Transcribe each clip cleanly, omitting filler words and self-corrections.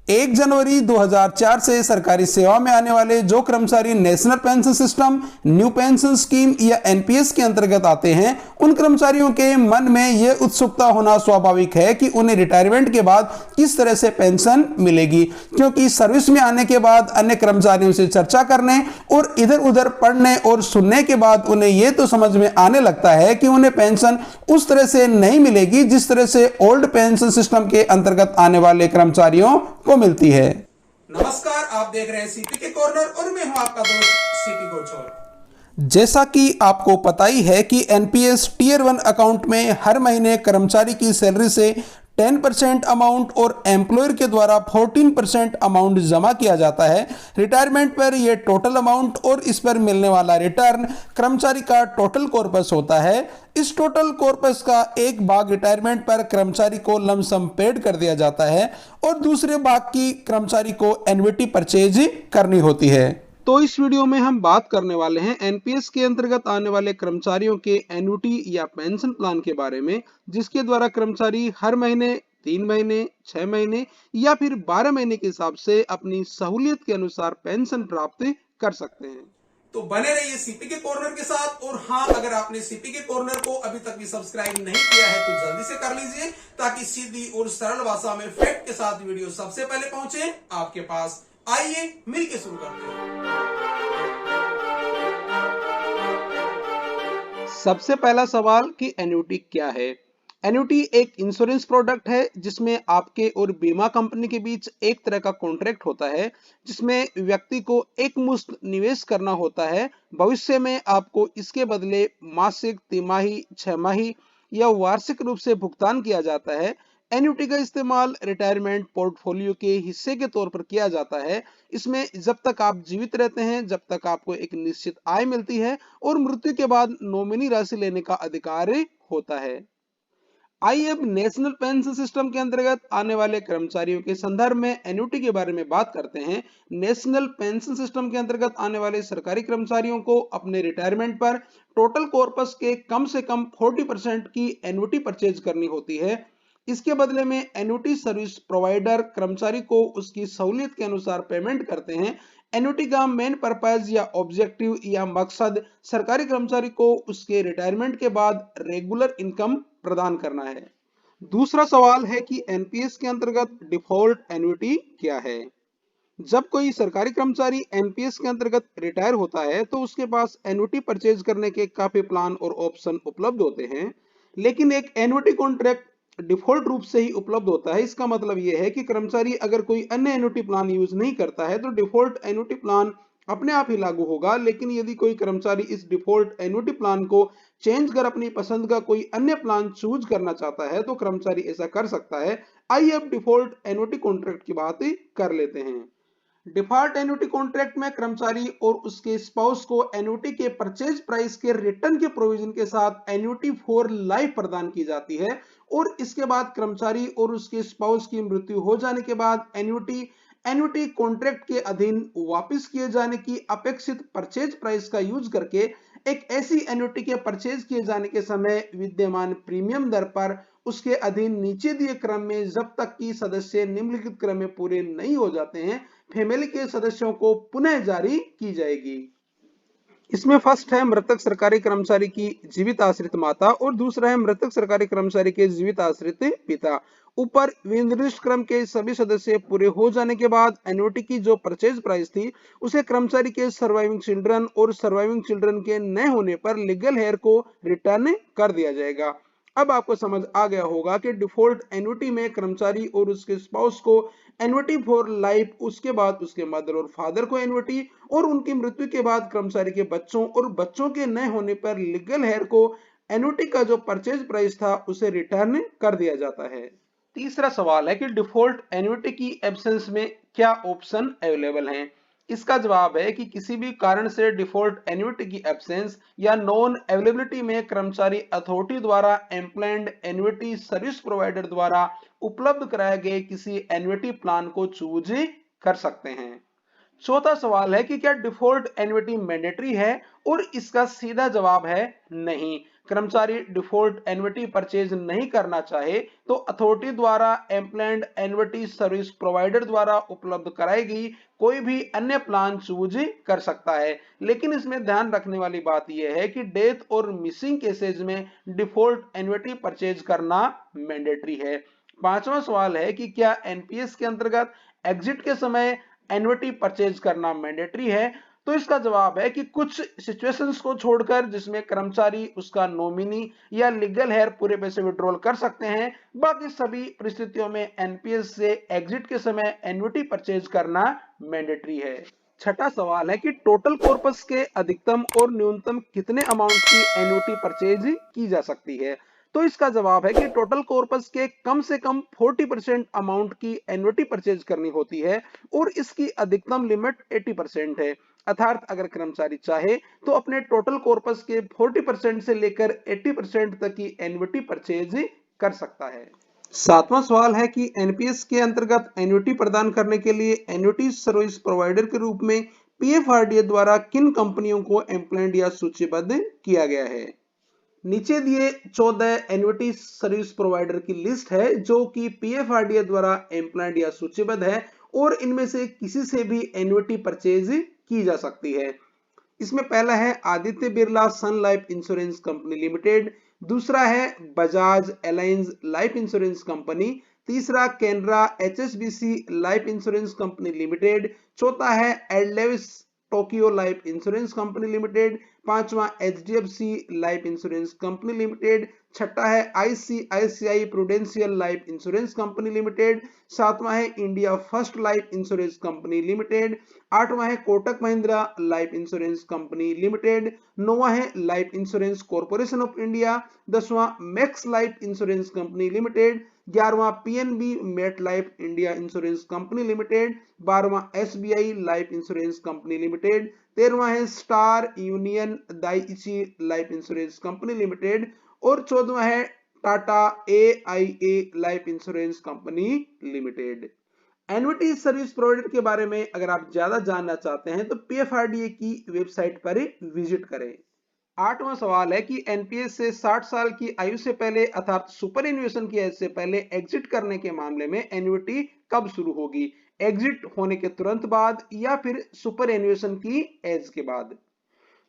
1 जनवरी 2004 से सरकारी सेवा में आने वाले जो कर्मचारी national pension system, new pension scheme या एनपीएस के अंतर्गत आते हैं, उन कर्मचारियों के मन में यह उत्सुकता होना स्वाभाविक है कि उन्हें रिटायरमेंट के बाद किस तरह से पेंशन मिलेगी, क्योंकि सर्विस में आने के बाद अन्य कर्मचारियों से चर्चा करने और इधर उधर पढ़ने और सुनने के बाद उन्हें यह तो समझ में आने लगता है कि उन्हें पेंशन उस तरह से नहीं मिलेगी जिस तरह से ओल्ड पेंशन सिस्टम के अंतर्गत आने वाले कर्मचारियों को मिलती है। नमस्कार, आप देख रहे हैं सीपीके कॉर्नर और मैं हूं आपका दोस्त सीपी गोचोर। जैसा कि आपको पता ही है कि एनपीएस टीयर 1 अकाउंट में हर महीने कर्मचारी की सैलरी से 10% अमाउंट और एम्प्लॉयर के द्वारा 14% अमाउंट जमा किया जाता है। रिटायरमेंट पर यह टोटल अमाउंट और इस पर मिलने वाला रिटर्न कर्मचारी का टोटल कॉर्पस होता है। इस टोटल कॉर्पस का एक भाग रिटायरमेंट पर कर्मचारी को लमसम पेड कर दिया जाता है और दूसरे भाग की कर्मचारी को एन्युटी परचेज करनी होती है। तो इस वीडियो में हम बात करने वाले हैं एनपीएस के अंतर्गत आने वाले कर्मचारियों के एन्युटी या पेंशन प्लान के बारे में, जिसके द्वारा कर्मचारी हर महीने, 3 महीने, 6 महीने या फिर 12 महीने के हिसाब से अपनी सहूलियत के अनुसार पेंशन प्राप्त कर सकते हैं। तो बने रहिए सीपीके कॉर्नर के साथ। और हाँ, अगर आपने सीपीके कॉर्नर को अभी तक भी सब्सक्राइब नहीं किया है तो जल्दी से कर लीजिए, ताकि सीधी और सरल भाषा में फैक्ट के साथ वीडियो सबसे पहले पहुंचे आपके पास। आइए मिलकर शुरू करते हैं। सबसे पहला सवाल कि एन्युटी क्या है। एन्युटी एक इंश्योरेंस प्रोडक्ट है जिसमें आपके और बीमा कंपनी के बीच एक तरह का कॉन्ट्रैक्ट होता है, जिसमें व्यक्ति को एक मुश्त निवेश करना होता है। भविष्य में आपको इसके बदले मासिक, तिमाही, छमाही या वार्षिक रूप से भुगतान किया जाता है। एन्युटी का इस्तेमाल रिटायरमेंट पोर्टफोलियो के हिस्से के तौर पर किया जाता है। इसमें जब तक आप जीवित रहते हैं, जब तक आपको एक निश्चित आय मिलती है और मृत्यु के बाद नॉमिनी राशि लेने का अधिकार होता है। आइए अब नेशनल पेंशन सिस्टम के अंतर्गत आने वाले कर्मचारियों के संदर्भ में एन्युटी के बारे में बात करते हैं। नेशनल पेंशन सिस्टम के अंतर्गत आने वाले सरकारी कर्मचारियों को अपने रिटायरमेंट पर टोटल कॉर्पस के कम से कम 40% की एन्युटी परचेज करनी होती है। इसके बदले में एन्युटी सर्विस प्रोवाइडर कर्मचारी को उसकी सहूलियत के अनुसार पेमेंट करते हैं। एन्युटी का मेन पर्पज या ऑब्जेक्टिव या मकसद सरकारी कर्मचारी को उसके रिटायरमेंट के बाद रेगुलर इनकम प्रदान करना है। दूसरा सवाल है कि एनपीएस के अंतर्गत डिफॉल्ट एन्युटी क्या है। जब कोई सरकारी कर्मचारी एनपीएस के अंतर्गत रिटायर होता है तो उसके पास एन्युटी परचेज करने के काफी प्लान और ऑप्शन उपलब्ध होते हैं, लेकिन एक एन्युटी कॉन्ट्रैक्ट डिफॉल्ट रूप से ही उपलब्ध होता है। इसका मतलब यह है कि कर्मचारी अगर कोई अन्य एन्युटी प्लान यूज नहीं करता है तो डिफॉल्ट एन्युटी प्लान अपने आप ही लागू होगा। लेकिन यदि कोई कर्मचारी इस डिफॉल्ट एन्युटी प्लान को चेंज कर अपनी पसंद का कोई अन्य प्लान चूज करना चाहता है तो कर्मचारी ऐसा कर सकता है। आइए अब डिफॉल्ट एन्युटी कॉन्ट्रैक्ट की बात कर लेते हैं। डिफॉल्ट एन्युटी कॉन्ट्रैक्ट में कर्मचारी और उसके स्पाउस को एन्युटी के परचेज प्राइस के रिटर्न के प्रोविजन के साथ एन्युटी फॉर लाइफ प्रदान की जाती है और इसके बाद कर्मचारी और उसके स्पाउस की मृत्यु हो जाने के बाद एन्युटी कॉन्ट्रैक्ट के अधीन वापस किए जाने की अपेक्षित परचेज प्राइस का यूज करके एक ऐसी एन्युटी के परचेज किए जाने के समय विद्यमान प्रीमियम दर पर उसके अधीन नीचे दिए क्रम में जब तक कि सदस्य निम्नलिखित क्रम में पूरे नहीं हो जाते हैं, फैमिली के सदस्यों को पुनः जारी की जाएगी। इसमें फर्स्ट है मृतक सरकारी कर्मचारी की जीवित आश्रित माता और दूसरा है मृतक सरकारी कर्मचारी के जीवित आश्रित पिता। ऊपर विनिर्दिष्ट क्रम के सभी सदस्य पूरे हो जाने के बाद एन्युटी की जो परचेज प्राइस थी उसे कर्मचारी के सर्वाइविंग चिल्ड्रन और सर्वाइविंग चिल्ड्रन के न होने पर लीगल हेयर को रिटर्न कर दिया जाएगा। अब आपको समझ आ गया होगा कि डिफॉल्ट एन्युटी में कर्मचारी और उसके स्पाउस को एन्युटी फॉर लाइफ, उसके बाद उसके मदर और फादर को एन्युटी और उनकी मृत्यु के बाद कर्मचारी के बच्चों और बच्चों के न होने पर लीगल हेयर को एन्युटी का जो परचेज प्राइस था उसे रिटर्न कर दिया जाता है। तीसरा सवाल है कि डिफॉल्ट एन्युटी की एब्सेंस में क्या ऑप्शन अवेलेबल हैं। इसका जवाब है कि किसी भी कारण से डिफॉल्ट एन्युटी की एब्सेंस या नॉन अवेलेबिलिटी में कर्मचारी अथॉरिटी द्वारा एम्प्लॉयड एन्युटी सर्विस प्रोवाइडर द्वारा उपलब्ध कराए गए किसी एन्युटी प्लान को चूज कर सकते हैं। चौथा सवाल है कि क्या डिफॉल्ट एन्युटी मैंडेटरी है और इसका सीधा जवाब है नहीं। कर्मचारी डिफॉल्ट एन्युटी परचेज नहीं करना चाहे तो अथॉरिटी द्वारा एम्प्लॉयड एन्युटी सर्विस प्रोवाइडर द्वारा उपलब्ध कराई गई कोई भी अन्य प्लान चूज कर सकता है। लेकिन इसमें ध्यान रखने वाली बात यह है कि डेथ और मिसिंग केसेज में डिफॉल्ट एन्युटी परचेज करना मैंडेटरी है। पांचवा सवाल है कि क्या एनपीएस के अंतर्गत एग्जिट के समय एन्युटी परचेज करना मैंडेटरी है। तो इसका जवाब है कि कुछ सिचुएशंस को छोड़कर जिसमें कर्मचारी उसका नॉमिनी या लीगल हेयर पूरे पैसे विड्रॉल कर सकते हैं, बाकी सभी परिस्थितियों में एनपीएस से एग्जिट के समय एन्युटी परचेज करना मैंडेटरी है। छठा सवाल है कि टोटल कॉर्पस के अधिकतम और न्यूनतम कितने अमाउंट की एन्युटी परचेज की जा सकती है। तो इसका जवाब है कि टोटल कॉर्पस के कम से कम 40% अमाउंट की एन्युटी परचेज करनी होती है और इसकी अधिकतम लिमिट 80% है। अर्थात अगर कर्मचारी चाहे तो अपने टोटल कॉर्पस के 40% से लेकर 80% तक की एन्युटी परचेज कर सकता है। सातवां सवाल है कि एनपीएस के अंतर्गत एन्युटी प्रदान करने के लिए एन्युटी सर्विस प्रोवाइडर के रूप में पीएफआरडीए द्वारा किन कंपनियों को एम्प्लॉयड या सूचीबद्ध किया गया है। नीचे दिए 14 एन्युटी सर्विस प्रोवाइडर की लिस्ट है जो कि पीएफआरडीए द्वारा एम्प्लॉयड या सूचीबद्ध है और इनमें से किसी से भी एन्युटी परचेज की जा सकती है। इसमें पहला है Aditya Birla sun life insurance company limited, दूसरा है Bajaj Allianz life insurance company, तीसरा Canara HSBC life insurance company limited, चौथा है Edelweiss Tokyo life insurance company limited, पांचवा HDFC life insurance company limited, छठा है ICICI prudential life insurance company limited, सातवां है India first life insurance company limited, आठवां है Kotak Mahindra life insurance company limited, नौवां है life insurance corporation of India, दसवां Max life insurance company limited, 11वां PNB Met life India insurance company limited, 12वां SBI life insurance company limited, 13वां है star union Daiichi life insurance company limited और 14वां है Tata AIA life insurance company limited. Annuity service provider के बारे में अगर आप ज्यादा जानना चाहते हैं तो पीएफआरडीए की वेबसाइट पर विजिट करें। आठवां सवाल है कि एनपीएस से 60 साल की आयु से पहले अर्थात सुपर एन्युएशन की एज से पहले एग्जिट करने के मामले में एन्युटी कब शुरू होगी, एग्जिट होने के तुरंत बाद या फिर सुपर एन्युएशन की एज के बाद।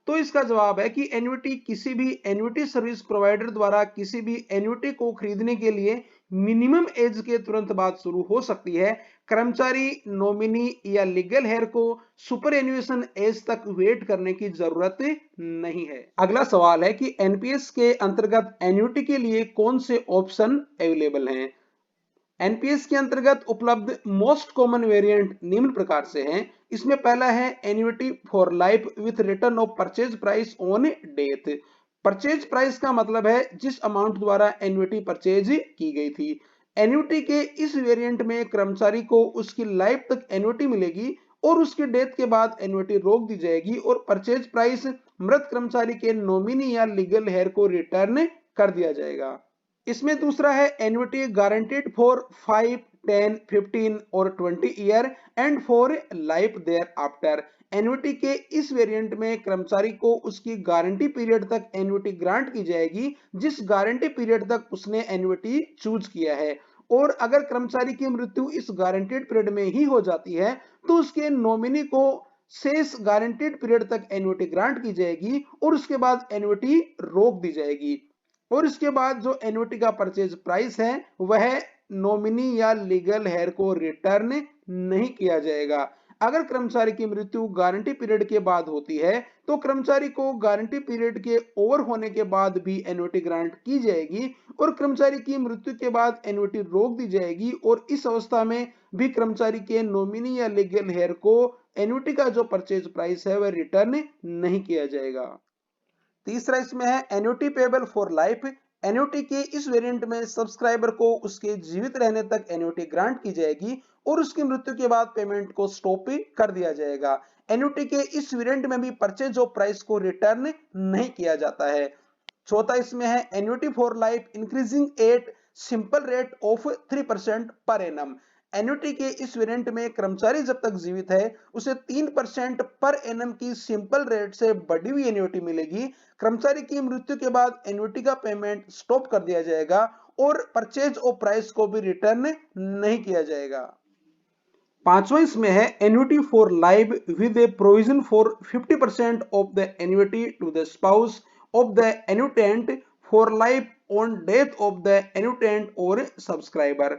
तो इसका जवाब है कि एन्युटी किसी भी एन्युटी सर्विस प्रोवाइडर द्वारा किसी भी एन्युटी को खरीदने के लिए मिनिमम एज के तुरंत बाद शुरू हो सकती है। कर्मचारी नॉमिनी या लीगल हेयर को सुपर एन्युएशन एज तक वेट करने की जरूरत नहीं है। अगला सवाल है कि एनपीएस के अंतर्गत एन्युटी के लिए कौन से ऑप्शन अवेलेबल हैं। एनपीएस के अंतर्गत उपलब्ध मोस्ट कॉमन वेरिएंट निम्न प्रकार से हैं। इसमें पहला है annuity for life with return of purchase price on death. Purchase price का मतलब है जिस अमाउंट द्वारा एन्युटी परचेज की गई थी। एन्युटी के इस वेरिएंट में कर्मचारी को उसकी लाइफ तक एन्युटी मिलेगी और उसकी डेथ के बाद एन्युटी रोक दी जाएगी और परचेज प्राइस मृत कर्मचारी के नॉमिनी या लीगल हेयर को रिटर्न कर दिया जाएगा। इसमें दूसरा है एन्युटी गारंटेड फॉर 5, 10, 15 और 20 year and for life thereafter. Annuity के इस वेरिएंट में कर्मचारी को उसकी गारंटी पीरियड तक एन्युटी ग्रांट की जाएगी जिस गारंटी पीरियड तक उसने एन्युटी चूज किया है और अगर कर्मचारी की मृत्यु इस गारंटेड पीरियड में ही हो जाती है तो उसके नॉमिनी को शेष गारंटेड पीरियड तक एन्युटी ग्रांट की जाएगी और उसके बाद एन्युटी रोक दी जाएगी और इसके बाद जो एन्युटी का परचेज प्राइस है वह नॉमिनी या लीगल हेयर को रिटर्न नहीं किया जाएगा। अगर कर्मचारी की मृत्यु गारंटी पीरियड के बाद होती है तो कर्मचारी को गारंटी पीरियड के ओवर होने के बाद भी एन्युटी ग्रांट की जाएगी और कर्मचारी की मृत्यु के बाद एन्युटी रोक दी जाएगी और इस अवस्था में भी कर्मचारी के नॉमिनी या लीगल हेयर को एन्युटी का जो परचेज प्राइस है वह रिटर्न नहीं किया जाएगा। तीसरा इसमें है annuity payable for life. Annuity के इस वेरिएंट में सब्सक्राइबर को उसके जीवित रहने तक एन्युटी ग्रांट की जाएगी और उसकी मृत्यु के बाद पेमेंट को स्टॉप कर दिया जाएगा। एन्युटी के इस वेरिएंट में भी परचेज ऑफ प्राइस को रिटर्न नहीं किया जाता है। चौथा इसमें है annuity for life increasing at simple rate of 3% per annum. Annuity के इस वेरिएंट में कर्मचारी जब तक जीवित है उसे 3% पर एनम की सिंपल रेट से बढ़ी हुई एन्युटी मिलेगी। कर्मचारी की मृत्यु के बाद एन्युटी का पेमेंट स्टॉप कर दिया जाएगा और परचेज ऑफ प्राइस को भी रिटर्न नहीं किया जाएगा। पांचवा इसमें है annuity for life with a provision for 50% of the annuity to the spouse of the annuitant for life on death of the annuitant और सब्सक्राइबर।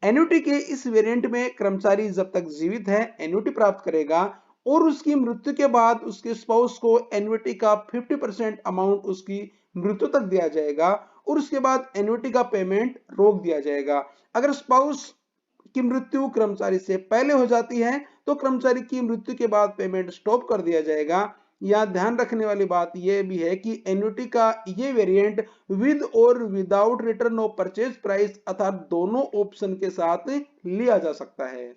एन्युटी के इस वेरिएंट में कर्मचारी जब तक जीवित है एन्युटी प्राप्त करेगा और उसकी मृत्यु के बाद उसके स्पाउस को एन्युटी का 50% अमाउंट उसकी मृत्यु तक दिया जाएगा और उसके बाद एन्युटी का पेमेंट रोक दिया जाएगा। अगर स्पाउस की मृत्यु कर्मचारी से पहले हो जाती है तो कर्मचारी की मृत्यु के बाद पेमेंट स्टॉप कर दिया जाएगा। यहाँ ध्यान रखने वाली बात यह भी है कि एन्युटी का ये वेरिएंट विद और without return of purchase price अर्थात दोनों ऑप्शन के साथ लिया जा सकता है।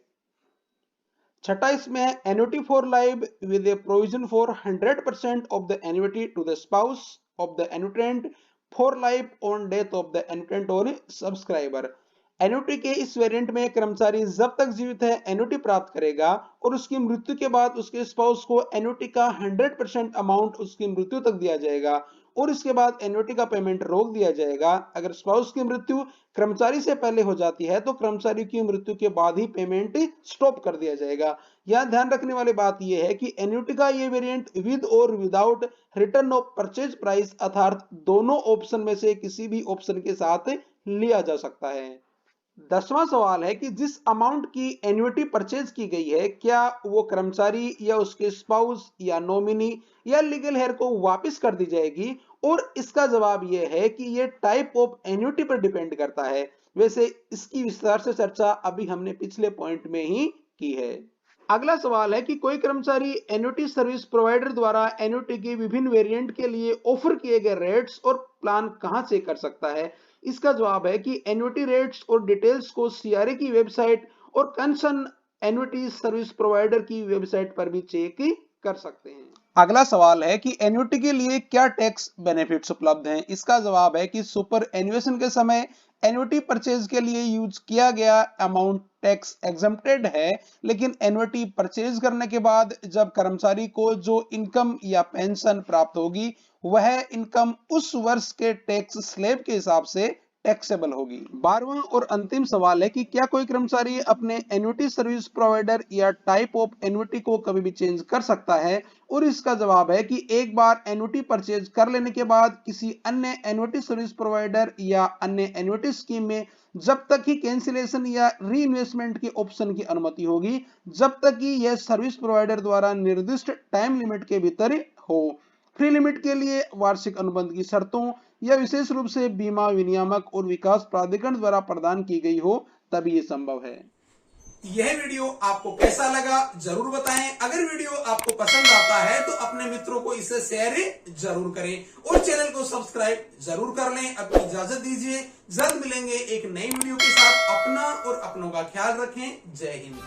छठा इसमें है annuity for life with a provision for 100% of the annuity to the spouse of the annuitant for life on death of the annuitant और सब्सक्राइबर। एन्युटी के इस वेरिएंट में कर्मचारी जब तक जीवित है एन्युटी प्राप्त करेगा और उसकी मृत्यु के बाद उसके स्पाउस को एन्युटी का 100% अमाउंट उसकी मृत्यु तक दिया जाएगा और इसके बाद एन्युटी का पेमेंट रोक दिया जाएगा। अगर स्पाउस की मृत्यु कर्मचारी से पहले हो जाती है तो कर्मचारी की मृत्यु के बाद ही पेमेंट स्टॉप कर दिया जाएगा। यहाँ ध्यान रखने वाली बात यह है कि एन्युटी का ये वेरिएंट विद और without return of purchase price अर्थात दोनों ऑप्शन में से किसी भी ऑप्शन के साथ लिया जा सकता है। 10वां सवाल है कि जिस अमाउंट की एन्युटी परचेज की गई है क्या वो कर्मचारी या उसके स्पाउस या नॉमिनी या लीगल हेयर को वापस कर दी जाएगी, और इसका जवाब यह है कि ये टाइप ऑफ एन्युटी पर डिपेंड करता है। वैसे इसकी विस्तार से चर्चा अभी हमने पिछले पॉइंट में ही की है। अगला सवाल है कि कोई कर्मचारी एन्युटी सर्विस प्रोवाइडर द्वारा एन्युटी के विभिन्न वेरिएंट के लिए ऑफर किए गए रेट्स और प्लान कहां चेक कर सकता है। इसका जवाब है कि एन्युटी रेट्स और डिटेल्स को सीआरए की वेबसाइट और कंसर्न एन्युटी सर्विस प्रोवाइडर की वेबसाइट पर भी चेक कर सकते हैं। अगला सवाल है कि एन्युटी के लिए क्या टैक्स बेनिफिट्स उपलब्ध हैं। इसका जवाब है कि सुपर एन्युएशन के समय एन्युटी परचेज के लिए यूज किया गया अमाउंट टैक्स एग्जम्प्टेड है, लेकिन एन्युटी परचेज करने के बाद जब कर्मचारी को जो इनकम या पेंशन प्राप्त होगी वह इनकम उस वर्ष के टैक्स स्लैब के हिसाब से टैक्सेबल होगी। 12वां और अंतिम सवाल है कि क्या कोई कर्मचारी अपने एन्युटी सर्विस प्रोवाइडर या टाइप ऑफ एन्युटी को कभी भी चेंज कर सकता है, और इसका जवाब है कि एक बार एन्युटी परचेज कर लेने के बाद किसी अन्य एन्युटी सर्विस प्रोवाइडर या अन्य एन्युटी स्कीम में जब तक ही कैंसिलेशन या री इन्वेस्टमेंट के ऑप्शन की अनुमति होगी, जब तक कि यह सर्विस प्रोवाइडर द्वारा निर्दिष्ट टाइम लिमिट के भीतर हो। फ्री लिमिट के लिए वार्षिक अनुबंध की शर्तों या विशेष रूप से बीमा विनियामक और विकास प्राधिकरण द्वारा प्रदान की गई हो तभी ये संभव है। यह वीडियो आपको कैसा लगा जरूर बताएं। अगर वीडियो आपको पसंद आता है तो अपने मित्रों को इसे शेयर जरूर करें और चैनल को सब्सक्राइब जरूर कर लें। अपनी इजाजत दीजिए, जल्द मिलेंगे एक नई वीडियो के साथ। अपना और अपनों का ख्याल रखें। जय हिंद।